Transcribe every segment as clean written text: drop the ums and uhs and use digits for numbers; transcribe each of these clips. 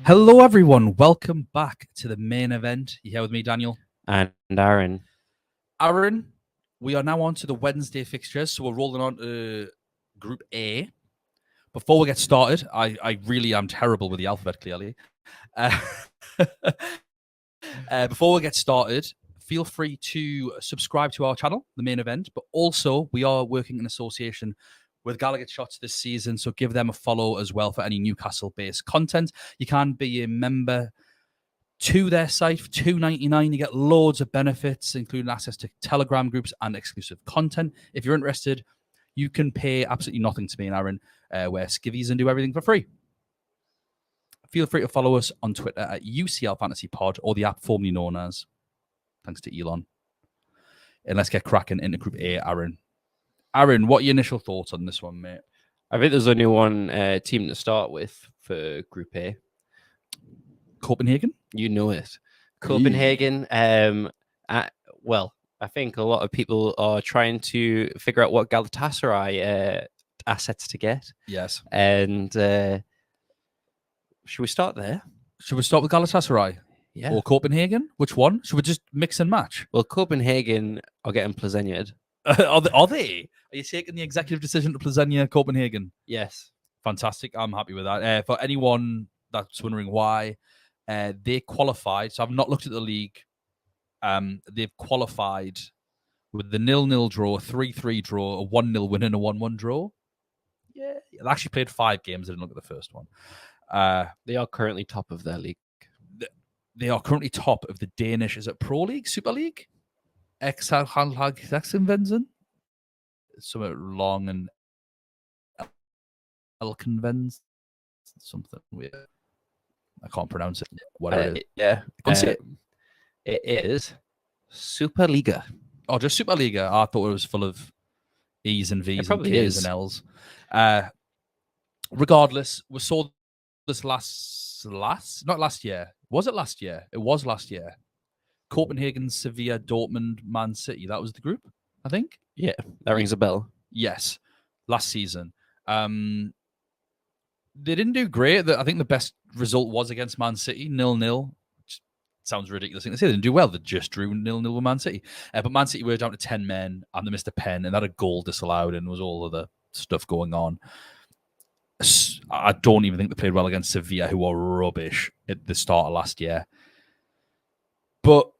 Hello, everyone. Welcome back to the main event. You here with me, Daniel? And Aaron. Aaron, we are now on to the Wednesday fixtures, so we're rolling on to Group A. Before we get started, I really am terrible with the alphabet, clearly. Before we get started, feel free to subscribe to our channel, the main event, but also we are working in association with GallowgateShots this season, so give them a follow as well for any Newcastle-based content. You can be a member to their site for $2.99. You get loads of benefits, including access to Telegram groups and exclusive content. If you're interested, you can pay absolutely nothing to me and Aaron, wear skivvies and do everything for free. Feel free to follow us on Twitter at UCL Fantasy Pod, or the app formerly known as, thanks to Elon. And let's get cracking into Group A, Aaron. Aaron, what are your initial thoughts on this one, mate? I think there's only one team to start with for Group A. Copenhagen? You know it. Copenhagen. Well, I think a lot of people are trying to figure out what Galatasaray assets to get. Yes. And should we start there? Should we start with Galatasaray? Yeah. Or Copenhagen? Which one? Should we just mix and match? Well, Copenhagen are getting Plzeňa'd. Are they? Are you taking the executive decision to Plzeňa Copenhagen? Yes. Fantastic. I'm happy with that. For anyone that's wondering why, they qualified. So I've not looked at the league. They've qualified with the 0-0 draw, a 3-3 draw, a 1-0 win, and a 1-1 draw. Yeah. They actually played 5 games. I didn't look at the first one. They are currently top of their league. They are currently top of the Danish, is it Pro League, Super League? Exalhagvensen? Something long and Elkenvens, something weird. I can't pronounce it. Whatever it is. Yeah. It is Superliga. Oh, just Superliga. I thought it was full of E's and V's and K's and L's. Regardless, we saw this not last year. Was it last year? It was last year. Copenhagen, Sevilla, Dortmund, Man City. That was the group, I think. Yeah, that rings a bell. Yes, last season. They didn't do great. I think the best result was against Man City, 0-0. Which sounds ridiculous thing to say. They didn't do well. They just drew 0-0 with Man City. But Man City were down to 10 men, and they missed a pen, and they had a goal disallowed, and there was all other stuff going on. I don't even think they played well against Sevilla, who were rubbish at the start of last year. But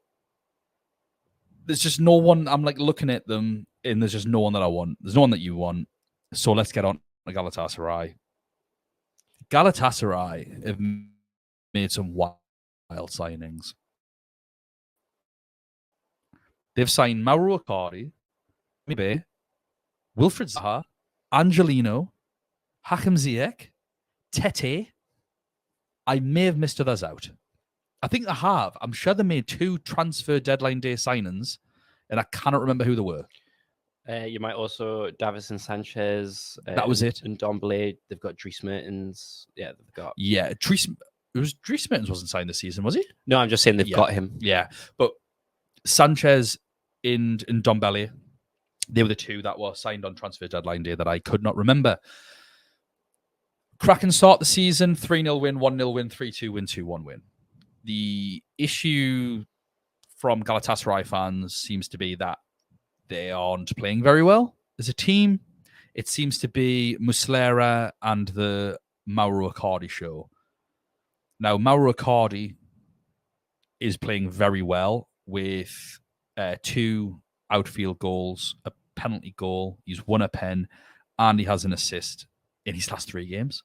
there's just no one. I'm like looking at them, and there's just no one that I want. There's no one that you want. So let's get on to Galatasaray. Galatasaray have made some wild signings. They've signed Mauro Icardi, Wilfried Zaha, Angelino, Hakim Ziyech, Tete. I may have missed others out. I think they have. I'm sure they made 2 transfer deadline day signings, and I cannot remember who they were. You might also Davison Sanchez. That was it. And Domblé. They've got Dries Mertens. Yeah, they've got. Yeah, Dries Mertens wasn't signed this season, was he? No, I'm just saying they've got him. Yeah, but Sanchez and Dombele, they were the 2 that were signed on transfer deadline day that I could not remember. Cracking start the season, 3-0 win, 1-0 win, 3-2 win, 2-1 win. The issue from Galatasaray fans seems to be that they aren't playing very well as a team. It seems to be Muslera and the Mauro Icardi show. Now, Mauro Icardi is playing very well with 2 outfield goals, a penalty goal. He's won a pen, and he has an assist in his last 3 games.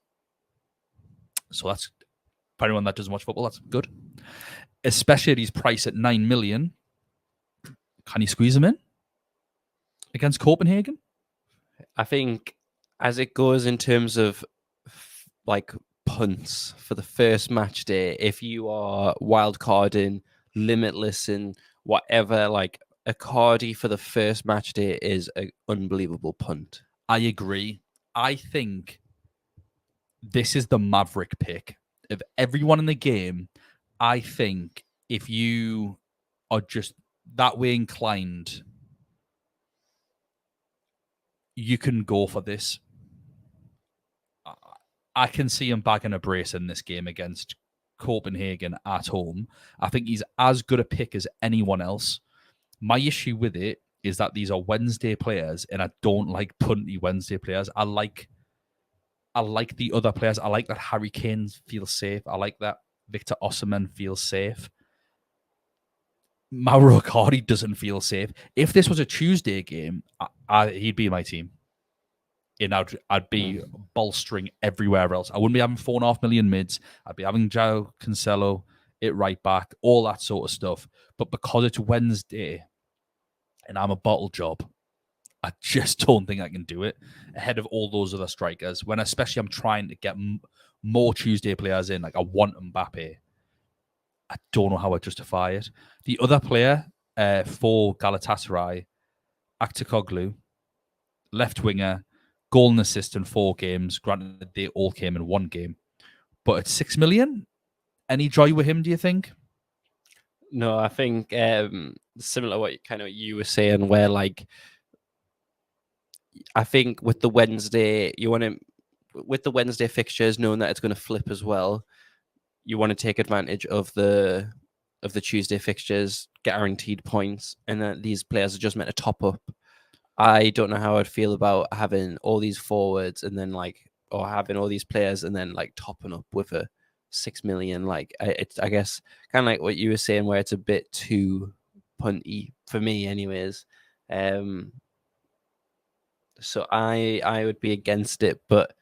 So that's, for anyone that doesn't watch football, that's good. Especially at his price at 9 million. Can you squeeze him in against Copenhagen? I think as it goes in terms of like punts for the first match day, if you are wild carding, limitless and whatever, like Icardi for the first match day is an unbelievable punt. I agree. I think this is the maverick pick of everyone in the game. I think if you are just that way inclined, you can go for this. I can see him bagging a brace in this game against Copenhagen at home. I think he's as good a pick as anyone else. My issue with it is that these are Wednesday players, and I don't like punty Wednesday players. I like the other players. I like that Harry Kane feels safe. I like that Victor Osimhen feels safe. Mauro Icardi doesn't feel safe. If this was a Tuesday game, he'd be my team. And I'd be bolstering everywhere else. I wouldn't be having 4.5 million mids. I'd be having João Cancelo, it right back, all that sort of stuff. But because it's Wednesday and I'm a bottle job, I just don't think I can do it ahead of all those other strikers. When especially I'm trying to get more Tuesday players in, like I want Mbappe. I don't know how I justify it. The other player for Galatasaray, Aktakoglu, left winger, goal and assist in 4 games. Granted, they all came in 1 game. But at 6 million, any joy with him, do you think? No, I think similar to what you were saying, where like I think with the Wednesday, with the Wednesday fixtures, knowing that it's going to flip as well, you want to take advantage of the Tuesday fixtures, guaranteed points, and that these players are just meant to top up. I don't know how I'd feel about having all these forwards and then or having all these players and then topping up with a 6 million. I guess kind of like what you were saying, where it's a bit too punty for me, anyways. So I would be against it, but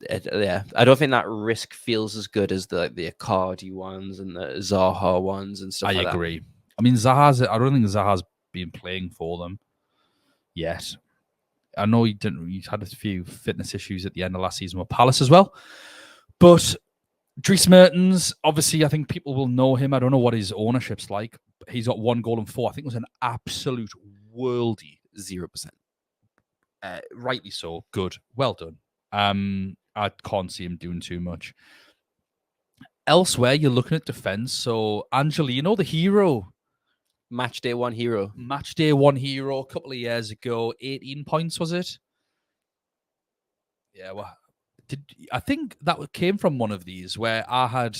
yeah, I don't think that risk feels as good as the Icardi ones and the Zaha ones and stuff like that. I agree. I mean, I don't think Zaha's been playing for them yet. I know he didn't. He's had a few fitness issues at the end of last season with Palace as well. But Dries Mertens, obviously, I think people will know him. I don't know what his ownership's like. He's got 1 goal and 4. I think it was an absolute worldie. 0%. Rightly so. Good. Well done. I can't see him doing too much. Elsewhere, you're looking at defense. So Angelino, the hero. Match day 1 hero. Match day 1 hero a couple of years ago. 18 points, was it? Yeah, well, I think that came from one of these where I had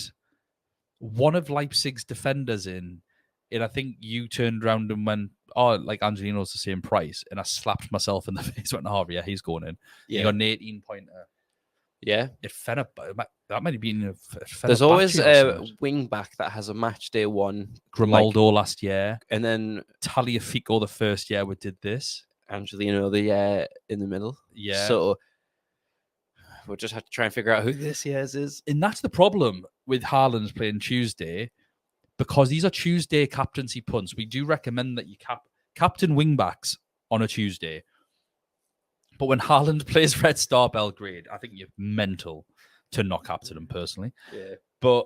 one of Leipzig's defenders in, and I think you turned around and went, oh, like Angelino's the same price. And I slapped myself in the face, went, oh, yeah, he's going in. Yeah. He got an 18 pointer. Yeah. That might have been a There's always a wing back that has a match day 1. Grimaldo last year. And then Tagliafico the first year we did this. Angelino the year in the middle. Yeah. So we'll just have to try and figure out who this year's is. And that's the problem with Haaland playing Tuesday, because these are Tuesday captaincy punts. We do recommend that you captain wing backs on a Tuesday. But when Haaland plays Red Star Belgrade, I think you're mental to not captain him personally. Yeah. But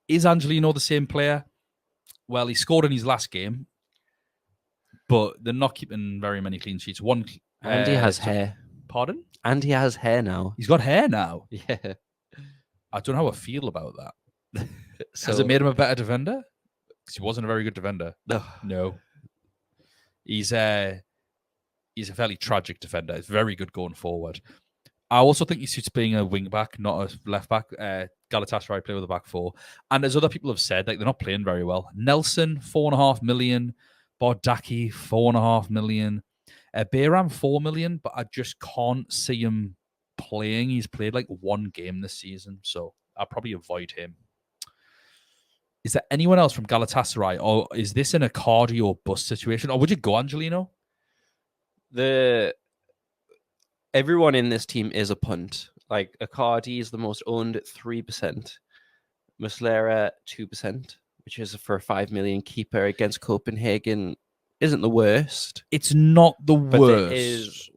is Angelino the same player? Well, he scored in his last game, but they're not keeping very many clean sheets. And he has hair. Pardon? And he has hair now. He's got hair now. Yeah. I don't know how I feel about that. Has it made him a better defender? Because he wasn't a very good defender. No. He's a fairly tragic defender. He's very good going forward. I also think he suits being a wing back, not a left back. Galatasaray play with a back 4. And as other people have said, they're not playing very well. Nelson, 4.5 million. Bardaki, 4.5 million. Bayram, 4 million, but I just can't see him playing. He's played 1 game this season, so I'll probably avoid him. Is there anyone else from Galatasaray, or is this an Icardi or bust situation, or would you go Angelino? Everyone in this team is a punt. Icardi is the most owned at 3%. Muslera 2%, which is for a 5 million keeper against Copenhagen. Isn't the worst. It's not the worst.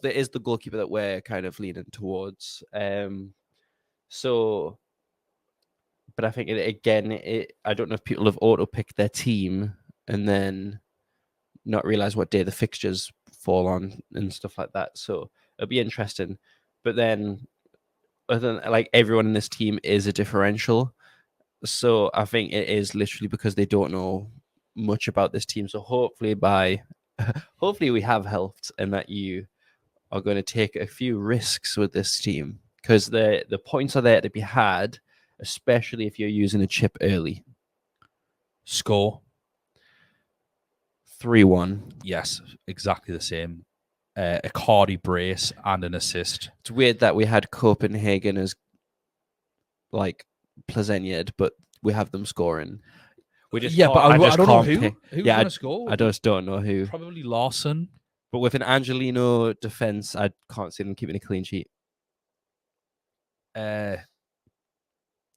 There is the goalkeeper that we're kind of leaning towards. But I think I don't know if people have auto-picked their team and then not realize what day the fixtures fall on and stuff like that. So it'll be interesting. But then, other than, everyone in this team is a differential. So I think it is literally because they don't know much about this team. So hopefully we have helped and that you are going to take a few risks with this team. because the points are there to be had, especially if you're using a chip early. Score. 3-1. Yes, exactly the same. A Cardi brace and an assist. It's weird that we had Copenhagen as like Plzeňad, but we have them scoring. We just Yeah, but I just don't know can't who. pick. Who's Yeah, going to score? I just don't know who. Probably Larson. But with an Angelino defense, I can't see them keeping a clean sheet. Yeah.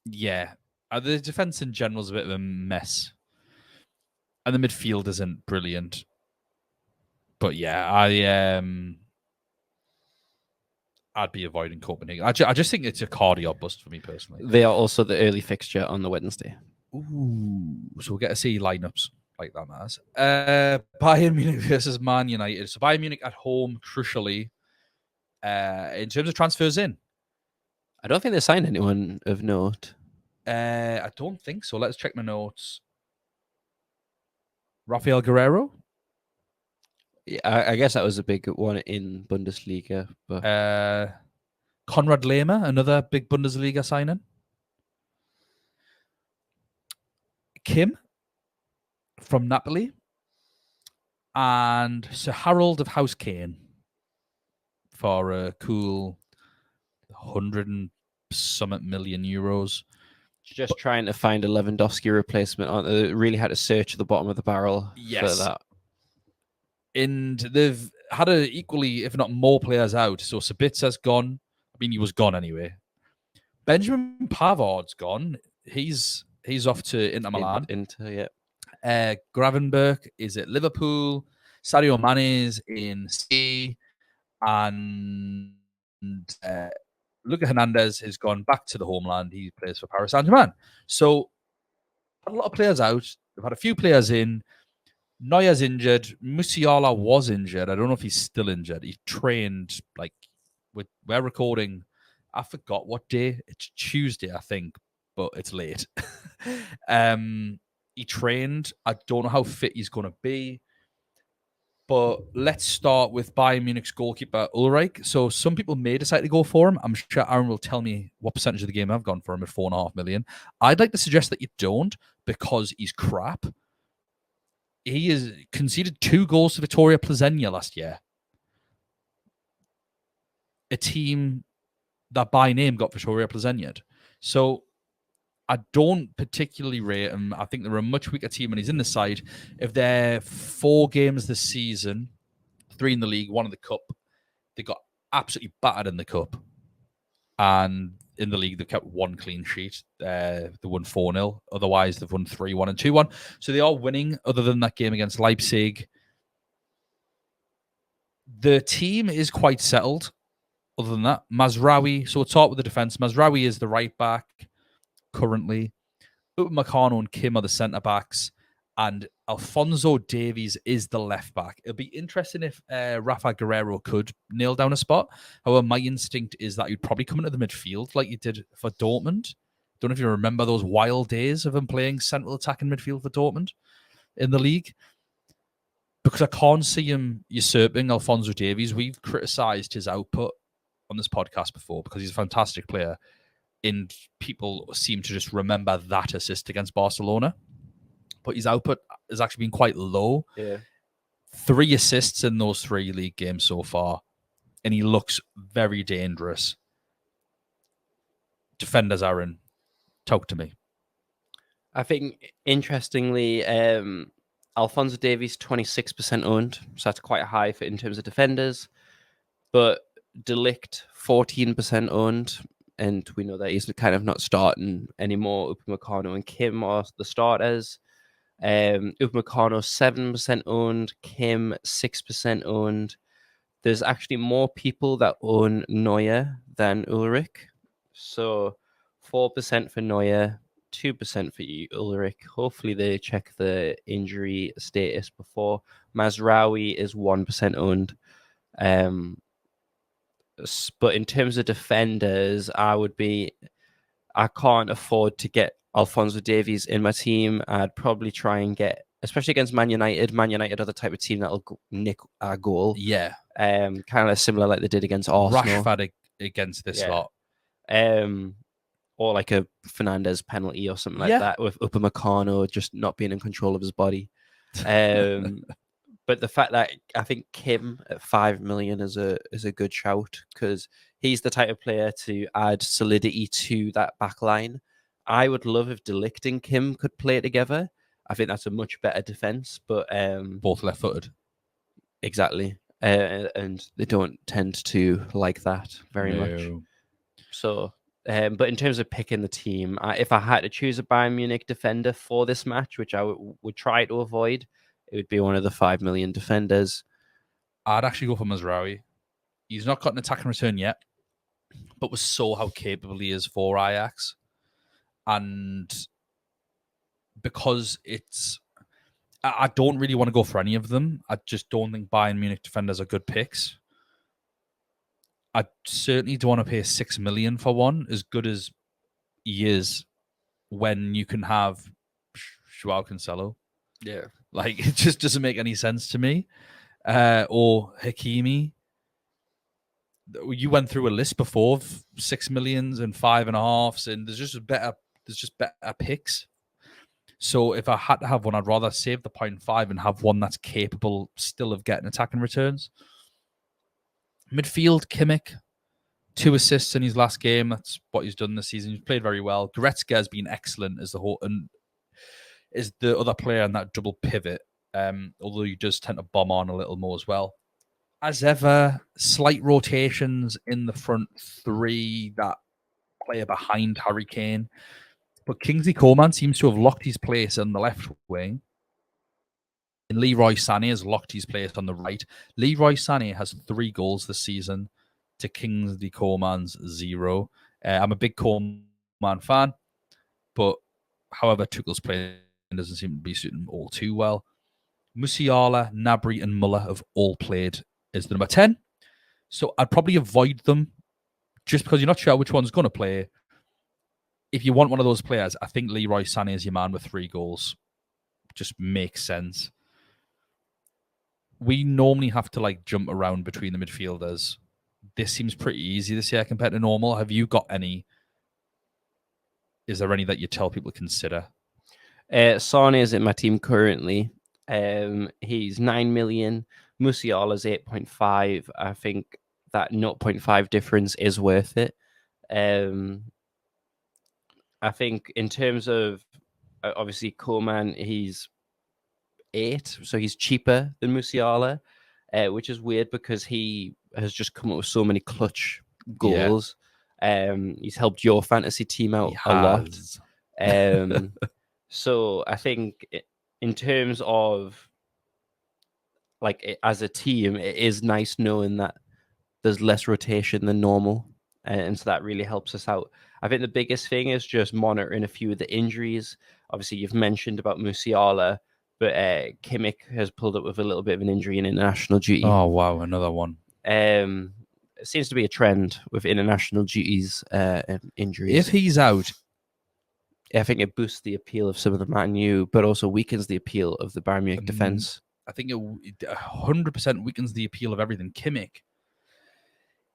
The defense in general is a bit of a mess. And the midfield isn't brilliant. But yeah, I'd be avoiding Copenhagen. I just think it's a cardio bust for me personally. They are also the early fixture on the Wednesday. Ooh, so we'll get to see lineups like that, Maz. Bayern Munich versus Man United. So Bayern Munich at home, crucially, in terms of transfers in. I don't think they signed anyone of note. I don't think so. Let's check my notes. Rafael Guerrero? Yeah, I guess that was a big one in Bundesliga. But Konrad Lehmer, another big Bundesliga signing. Kim from Napoli. And Sir Harold of House Kane for a cool 100 and something million euros. Just trying to find a Lewandowski replacement. Aren't they? Really had to search at the bottom of the barrel for that. And they've had equally, if not more, players out. So Sabitza's gone. I mean, he was gone anyway. Benjamin Pavard's gone. He's off to Inter Milan. Gravenberch is at Liverpool. Sadio Mane's in C. And Luka Hernandez has gone back to the homeland. He plays for Paris Saint-Germain. So a lot of players out. They've had a few players in. Neuer's injured. Musiala was injured. I don't know if he's still injured. He trained, we're recording, I forgot what day. It's Tuesday, I think, but it's late. He trained. I don't know how fit he's going to be. But let's start with Bayern Munich's goalkeeper, Ulreich. So some people may decide to go for him. I'm sure Aaron will tell me what percentage of the game I've gone for him at 4.5 million. I'd like to suggest that you don't, because he's crap. He has conceded 2 goals to Victoria Plzeňa last year. A team that by name got Victoria Plzeňa. So I don't particularly rate him. I think they're a much weaker team when he's in the side. If they're 4 games this season, 3 in the league, 1 in the cup, they got absolutely battered in the cup. And in the league, they've kept 1 clean sheet. They won 4-0. Otherwise, they've won 3-1 and 2-1. So they are winning, other than that game against Leipzig. The team is quite settled, other than that. Mazraoui, so we'll start with the defense. Mazraoui is the right back currently. Upamecano and Kim are the centre-backs. And Alphonso Davies is the left back. It'll be interesting if Rafa Guerrero could nail down a spot. However, my instinct is that he'd probably come into the midfield like he did for Dortmund. Don't know if you remember those wild days of him playing central attacking midfield for Dortmund in the league. Because I can't see him usurping Alphonso Davies. We've criticised his output on this podcast before because he's a fantastic player. And people seem to just remember that assist against Barcelona. But his output has actually been quite low. Yeah. 3 assists in those 3 league games so far. And he looks very dangerous. Defenders, Aaron, talk to me. I think, interestingly, Alphonso Davies, 26% owned. So that's quite high in terms of defenders. But De Ligt, 14% owned. And we know that he's kind of not starting anymore. Upamecano and Kim are the starters. Upamecano 7% owned, Kim 6% owned. There's actually more people that own Neuer than Ulrich. So 4% for Neuer, 2% for Ulrich. Hopefully they check the injury status before. Mazraoui is 1% owned. But in terms of defenders, I can't afford to get Alphonso Davies in my team. I'd probably try and get, especially against Man United. Man United are the type of team that'll nick our goal. Yeah. Kind of similar like they did against Arsenal. Rashford against this lot. Or like a Fernandez penalty or something like Yeah. that, with Upamecano just not being in control of his body. But the fact that I think Kim at 5 million is a good shout, because he's the type of player to add solidity to that back line. I would love if De Ligt and Kim could play together. I think that's a much better defense, but Both left-footed. exactly. And they don't tend to like that very much. So, but in terms of picking the team, if I had to choose a Bayern Munich defender for this match, which I would try to avoid, it would be one of the 5 million defenders. I'd actually go for Mazraoui. He's not got an attack and return yet, but we saw how capable he is for Ajax. And because I don't really want to go for any of them. I just don't think Bayern Munich defenders are good picks. I certainly don't want to pay 6 million for one, as good as he is, when you can have Joao Cancelo. Yeah. Like, it just doesn't make any sense to me. Or Hakimi. You went through a list before of 6 millions and 5.5s, and there's just better picks. So if I had to have one, I'd rather save the 0.5 and have one that's capable still of getting attacking returns. Midfield, Kimmich, 2 assists in his last game. That's what he's done this season. He's played very well. Goretzka has been excellent as is the other player in that double pivot, although he does tend to bomb on a little more as well. As ever, slight rotations in the front three that player behind Harry Kane. But Kingsley Coman seems to have locked his place on the left wing. And Leroy Sané has locked his place on the right. Leroy Sané has 3 goals this season to Kingsley Coman's 0. I'm a big Coman fan, but however, Tuchel's play doesn't seem to be suiting him all too well. Musiala, Gnabry, and Muller have all played as the number 10. So I'd probably avoid them just because you're not sure which one's going to play. If you want one of those players, I think Leroy Sané is your man with 3 goals. Just makes sense. We normally have to jump around between the midfielders. This seems pretty easy this year compared to normal. Have you got any? Is there any that you tell people to consider? Sane is in my team currently. He's 9 million. Musiala's 8.5. I think that 0.5 difference is worth it. I think in terms of obviously Coman, he's 8, so he's cheaper than Musiala, which is weird because he has just come up with so many clutch goals. Yeah. He's helped your fantasy team out a lot. So I think in terms of as a team, it is nice knowing that there's less rotation than normal. And so that really helps us out. I think the biggest thing is just monitoring a few of the injuries. Obviously, you've mentioned about Musiala, but Kimmich has pulled up with a little bit of an injury in international duty. Oh, wow, another one. It seems to be a trend with international duties injuries. If he's out, I think it boosts the appeal of some of the Man U, but also weakens the appeal of the Bayern Munich defense. I think it 100% weakens the appeal of everything. Kimmich,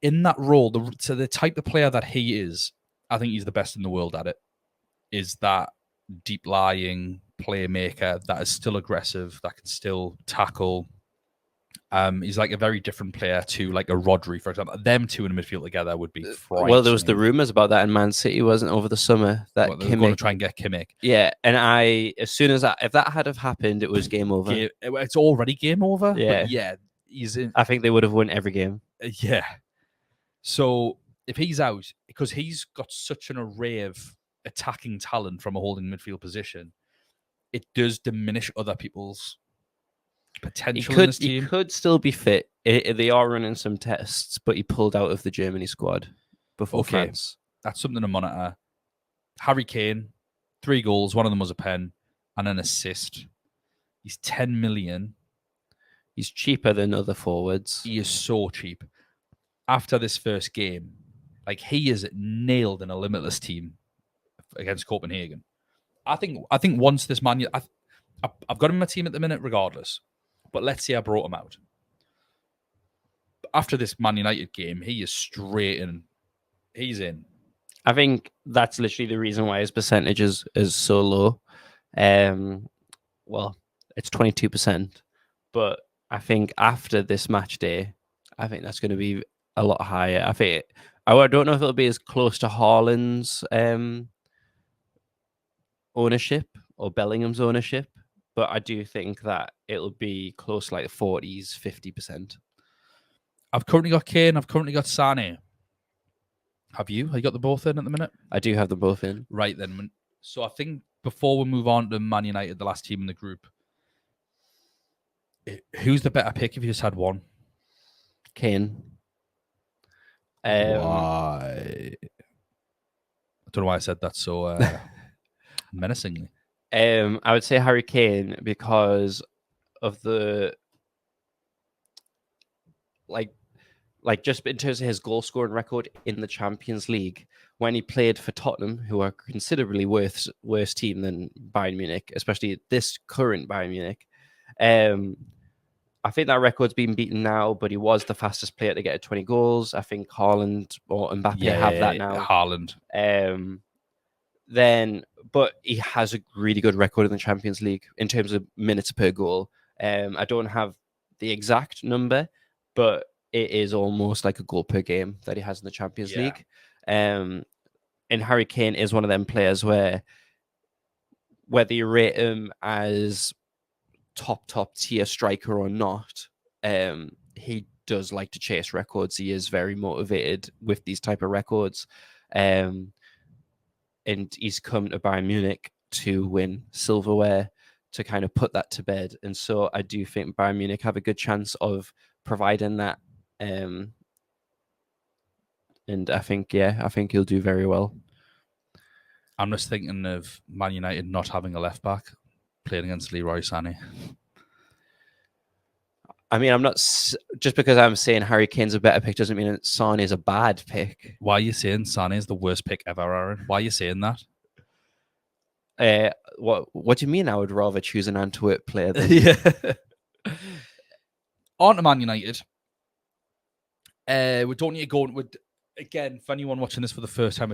in that role, the type of player that he is, I think he's the best in the world at it, is that deep-lying playmaker that is still aggressive, that can still tackle. He's a very different player to a Rodri, for example. Them two in the midfield together would be frightening. Well, there was the rumours about that in Man City, wasn't it, over the summer? That Kimmich, they were going to try and get Kimmich. Yeah, and as soon as if that had have happened, it was game over. It's already game over. Yeah, but yeah. He's in. I think they would have won every game. Yeah. So if he's out, because he's got such an array of attacking talent from a holding midfield position, it does diminish other people's potential in this team. He could still be fit. They are running some tests, but he pulled out of the Germany squad before France. That's something to monitor. Harry Kane, 3 goals, one of them was a pen, and an assist. He's 10 million. He's cheaper than other forwards. He is so cheap. After this first game, he is nailed in a limitless team against Copenhagen. I think once this man, I've got him in my team at the minute regardless, but let's say I brought him out. After this Man United game, he is straight in. He's in. I think that's literally the reason why his percentage is so low. Well, it's 22%, but I think after this match day, I think that's going to be a lot higher. I don't know if it'll be as close to Haaland's ownership or Bellingham's ownership, but I do think that it'll be close to like the 40s, 50%. I've currently got Kane. I've currently got Sané. Have you? Have you got the both in at the minute? I do have them both in. Right then. So I think before we move on to Man United, the last team in the group, who's the better pick if you just had one? Kane. Why? I don't know why I said that so menacingly. I would say Harry Kane because of the like just in terms of his goal scoring record in the Champions League when he played for Tottenham, who are considerably worse team than Bayern Munich, especially this current Bayern Munich. I think that record's been beaten now, but he was the fastest player to get 20 goals. I think Haaland or Mbappe have that now. Haaland. But he has a really good record in the Champions League in terms of minutes per goal. I don't have the exact number, but it is almost like a goal per game that he has in the Champions League. And Harry Kane is one of them players where whether you rate him as top tier striker or not, he does like to chase records. He is very motivated with these type of records. And he's come to Bayern Munich to win silverware to kind of put that to bed. And so I do think Bayern Munich have a good chance of providing that. And I think he'll do very well. I'm just thinking of Man United not having a left back playing against Leroy Sané. I mean, I'm not just because I'm saying Harry Kane's a better pick doesn't mean that Sané is a bad pick. Why are you saying Sané is the worst pick ever, Aaron? Why are you saying that? What do you mean? I would rather choose an Antwerp player than On to Man United. We don't need to go with again for anyone watching this for the first time.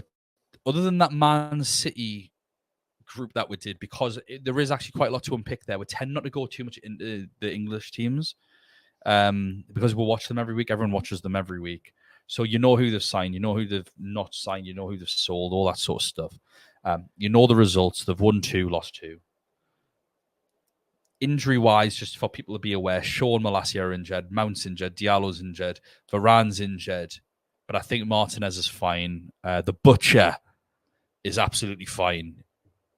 Other than that Man City group that we did, because there is actually quite a lot to unpick there. We tend not to go too much into the English teams because we'll watch them every week. Everyone watches them every week. So you know who they've signed, you know who they've not signed, you know who they've sold, all that sort of stuff. You know the results. They've won 2, lost 2. Injury-wise, just for people to be aware, Sean Malacia injured, Mount's injured, Diallo's injured, Varane's injured, but I think Martinez is fine. The Butcher is absolutely fine.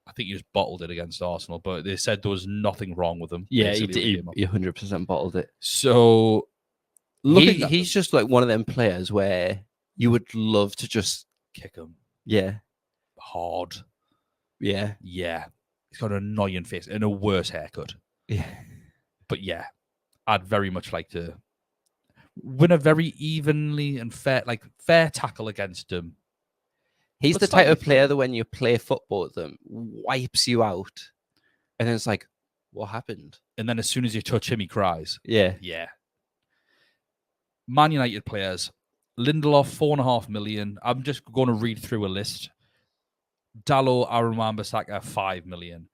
I think he just bottled it against Arsenal, but they said there was nothing wrong with him. Yeah, he 100% bottled it. So he's just like one of them players where you would love to just kick him. Yeah. Hard. Yeah. Yeah. He's got an annoying face and a worse haircut. Yeah. But yeah, I'd very much like to win a very evenly and fair tackle against him. He's the type of player that when you play football with them, wipes you out. And then it's like, what happened? And then as soon as you touch him, he cries. Yeah. Yeah. Man United players. Lindelof, 4.5 million. I'm just going to read through a list. Dalot, Aaron Wan-Bissaka, 5 million.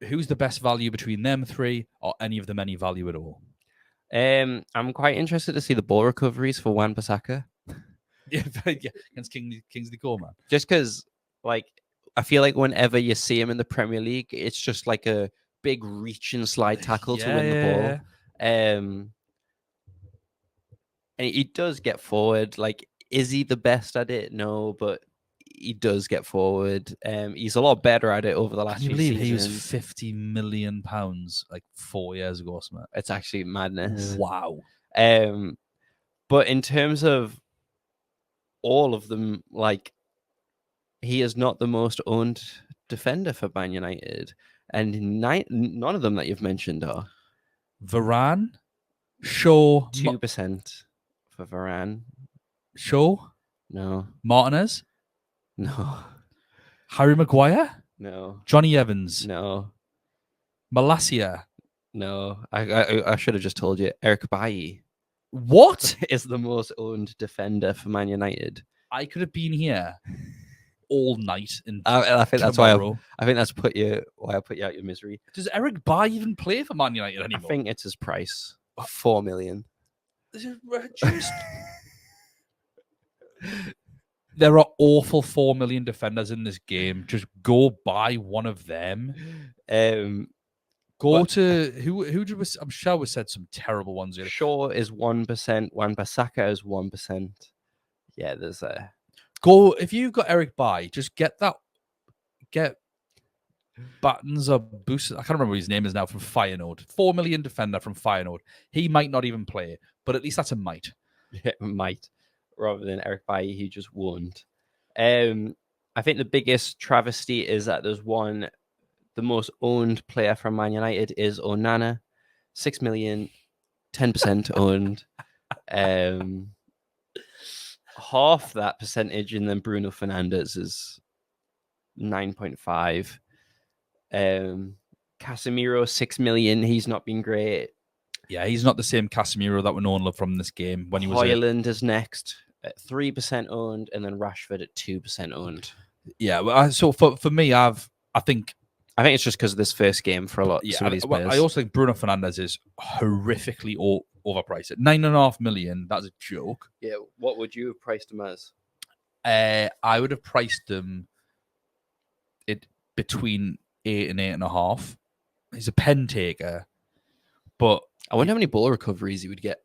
Who's the best value between them three, or any of them any value at all? I'm quite interested to see the ball recoveries for Wan-Bissaka. Yeah, against Kingsley Coman. Just because, I feel like whenever you see him in the Premier League, it's just like a big reach and slide tackle to win the ball. And he does get forward. Is he the best at it? No, but he does get forward. He's a lot better at it over the last few seasons. He was £50 million 4 years ago or something. It's actually madness. Wow. But in terms of all of them, he is not the most owned defender for Man United, and none of them that you've mentioned are. Varane, Shaw, 2% for Varane. Shaw, no. Martinez, no. Harry Maguire, no. Johnny Evans, no. Malacia, no. I should have just told you. Eric Bailly. What is the most owned defender for Man United? I could have been here all night and I think that's tomorrow. I think that's why I put you out your misery. Does Eric Bailly even play for Man United I anymore? think it's his price, $4 million. This is reduced. There are awful 4 million defenders in this game. Just go buy one of them. Go to who did we, I'm sure we said some terrible ones here. Shaw is 1%. Wan-Bissaka is 1%. Yeah, there's a Go if you've got Eric Bailly, just get Battens or Boost. I can't remember what his name is now from Feyenoord. 4 million defender from Feyenoord. He might not even play, but at least that's a might. Yeah, might, rather than Eric Bailly, he just won't. I think the biggest travesty is that the most owned player from Man United is Onana, 6 million, 10% owned. Half that percentage, and then Bruno Fernandes is 9.5. Casemiro, 6 million. He's not been great. Yeah, he's not the same Casemiro that we know and love from this game. When he was Højlund is next at 3% owned, and then Rashford at 2% owned. Yeah, well, so for me, I think it's just because of this first game for a lot. Yeah, some of these players. I also think Bruno Fernandes is horrifically overpriced at 9.5 million. That's a joke. Yeah, what would you have priced him as? I would have priced him between 8 and 8.5. He's a pen taker, but I wonder how many ball recoveries he would get.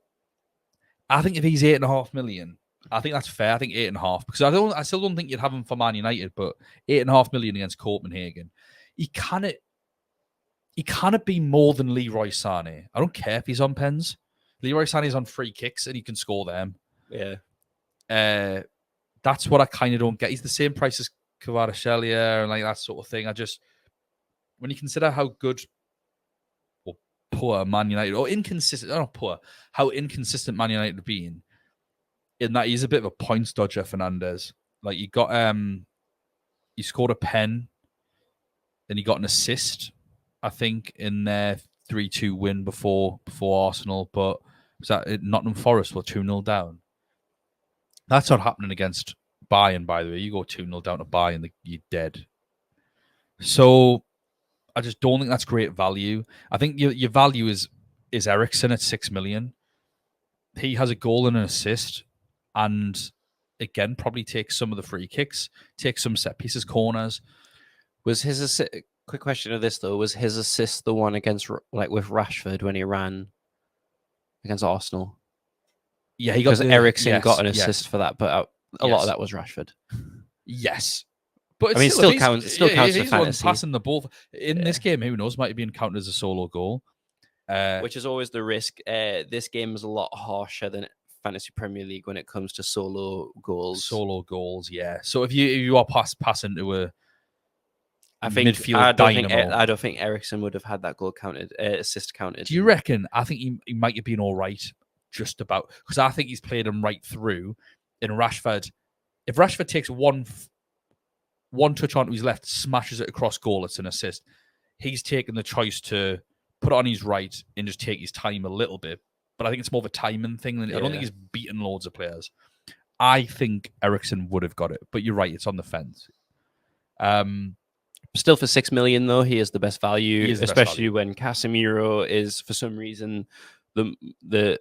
I think if he's 8.5 million, I think that's fair. I think 8.5 because I still don't think you'd have him for Man United, but 8.5 million against Copenhagen, he cannot be more than Leroy Sané. I don't care if he's on pens. Leroy Sané's on free kicks and he can score them. Yeah. That's what I kind of don't get. He's the same price as Kvaratskhelia and like that sort of thing. When you consider how good or poor Man United, or inconsistent, not poor, how inconsistent Man United have been, in that he's a bit of a points dodger, Fernandes. Like he scored a pen, then he got an assist, I think, in their 3-2 win before Arsenal, but was that at Nottingham Forest were 2-0 down? That's not happening against Bayern, by the way. You go 2-0 down to Bayern, you're dead. So I just don't think that's great value. I think your value is Eriksen at 6 million. He has a goal and an assist, and again, probably takes some of the free kicks, takes some set pieces, corners. Was his assist? Quick question of this though: was his assist the one against with Rashford when he ran against Arsenal? Yeah, he got because Eriksen got an assist for that, but a lot of that was Rashford. Yes. But I mean, it still counts. It still counts for fantasy. Passing the ball in this game, who knows? Might have been counted as a solo goal, which is always the risk. This game is a lot harsher than Fantasy Premier League when it comes to solo goals. Solo goals, yeah. So if you are passing to a midfield dynamo, I don't think Eriksen would have had that goal counted, assist counted. Do you reckon? I think he might have been all right, just about, because I think he's played him right through. In Rashford, if Rashford takes one touch onto his left, smashes it across goal, it's an assist. He's taken the choice to put it on his right and just take his time a little bit. But I think it's more of a timing thing. I don't think he's beaten loads of players. I think Eriksen would have got it. But you're right, it's on the fence. Still for 6 million, though, he is the best value, especially when Casemiro is, for some reason, the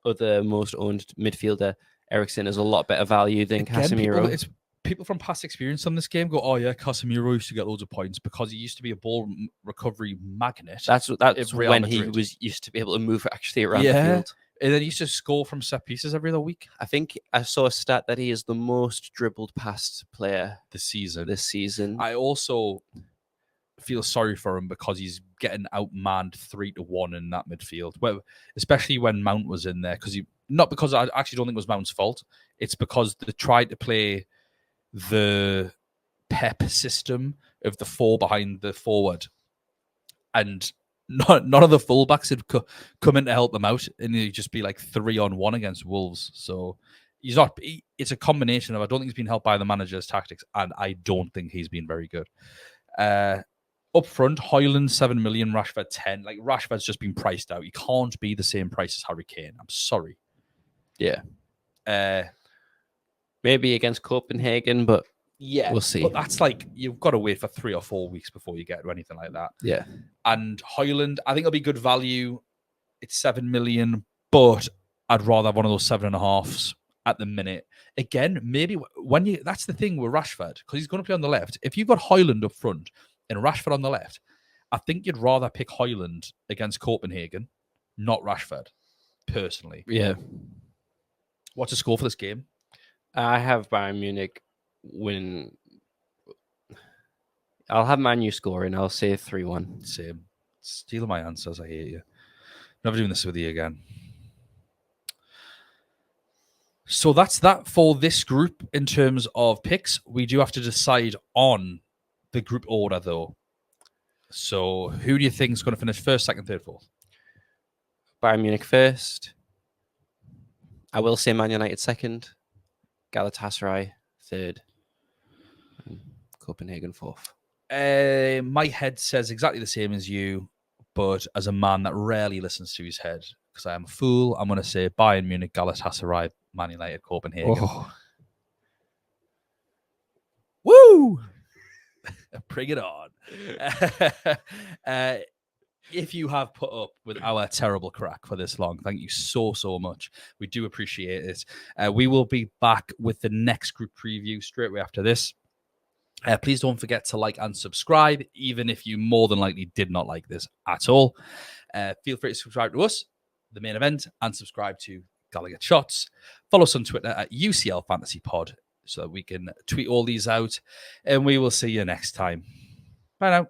other most owned midfielder. Eriksen is a lot better value than Casemiro. People from past experience on this game go, "Oh yeah, Casemiro used to get loads of points because he used to be a ball recovery magnet." That's when he used to be able to move actually around the field. And then he used to score from set pieces every other week. I think I saw a stat that he is the most dribbled past player this season. I also feel sorry for him because he's getting outmanned 3-1 in that midfield. Well, especially when Mount was in there, not because I actually don't think it was Mount's fault. It's because they tried to play the Pep system of the four behind the forward, and none of the fullbacks had come in to help them out, and he'd just be like 3-on-1 against Wolves. So he's not. It's a combination of, I don't think he's been helped by the manager's tactics, and I don't think he's been very good. Up front, Højlund 7 million, Rashford 10. Like, Rashford's just been priced out. He can't be the same price as Harry Kane. I'm sorry. Yeah. maybe against Copenhagen, but Yeah, we'll see. But that's like you've got to wait for 3 or 4 weeks before you get to anything like that. Yeah. And Hoyland, I think it'll be good value. It's 7 million, but I'd rather have one of those 7.5s at the minute. Again, maybe when you that's the thing with Rashford, because he's going to play on the left. If you've got Hoyland up front and Rashford on the left, I think you'd rather pick Hoyland against Copenhagen, not Rashford, personally. Yeah. What's the score for this game? I have Bayern Munich win. I'll have Man U scoring. I'll say 3-1. Same. Stealing my answers. I hate you. Never doing this with you again. So that's that for this group in terms of picks. We do have to decide on the group order, though. So who do you think is going to finish first, second, third, fourth? Bayern Munich first. I will say Man United second. Galatasaray third. And Copenhagen fourth. My head says exactly the same as you, but as a man that rarely listens to his head, because I am a fool, I'm going to say Bayern Munich, Galatasaray, Man United, Copenhagen. Oh. Woo! Bring it on. If you have put up with our terrible crack for this long, thank you so much. We do appreciate it. We will be back with the next group preview straight away after this. Please don't forget to like and subscribe, even if you more than likely did not like this at all. Feel free to subscribe to us, the main event, and subscribe to GallowgateShots. Follow us on Twitter at UCL Fantasy Pod so that we can tweet all these out. And we will see you next time. Bye now.